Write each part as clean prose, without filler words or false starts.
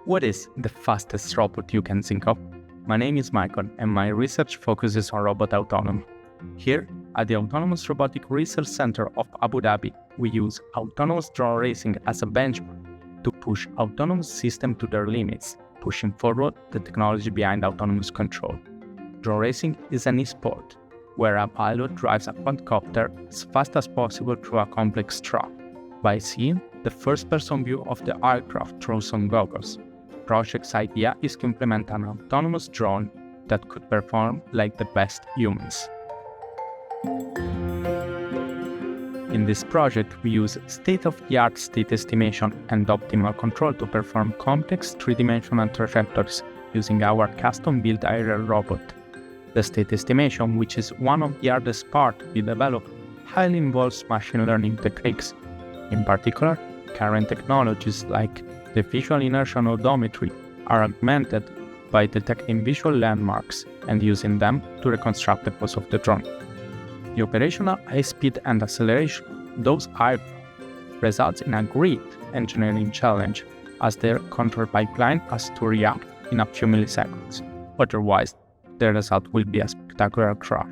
What is the fastest robot you can think of? My name is Michael and my research focuses on robot autonomy. Here at the Autonomous Robotic Research Center of Abu Dhabi, we use autonomous drone racing as a benchmark to push autonomous systems to their limits, pushing forward the technology behind autonomous control. Drone racing is an e-sport where a pilot drives a quadcopter as fast as possible through a complex track by seeing the first-person view of the aircraft through some goggles. The project's idea is to implement an autonomous drone that could perform like the best humans. In this project, we use state-of-the-art state estimation and optimal control to perform complex three-dimensional trajectories using our custom-built aerial robot. The state estimation, which is one of the hardest parts we develop, highly involves machine learning techniques. In particular, current technologies like the visual inertial odometry are augmented by detecting visual landmarks and using them to reconstruct the pose of the drone. The operational high speed and acceleration of those aircraft results in a great engineering challenge, as their control pipeline has to react in a few milliseconds. Otherwise, the result will be a spectacular crash.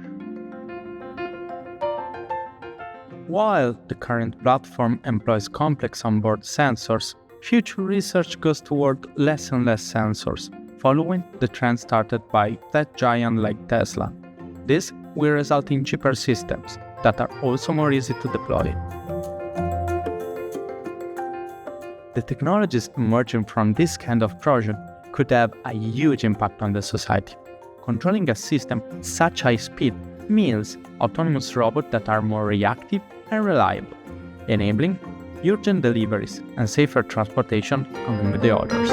While the current platform employs complex onboard sensors, future research goes toward less and less sensors, following the trend started by tech giants like Tesla. This will result in cheaper systems that are also more easy to deploy. The technologies emerging from this kind of project could have a huge impact on the society. Controlling a system at such high speed means autonomous robots that are more reactive and reliable, enabling urgent deliveries and safer transportation among the others.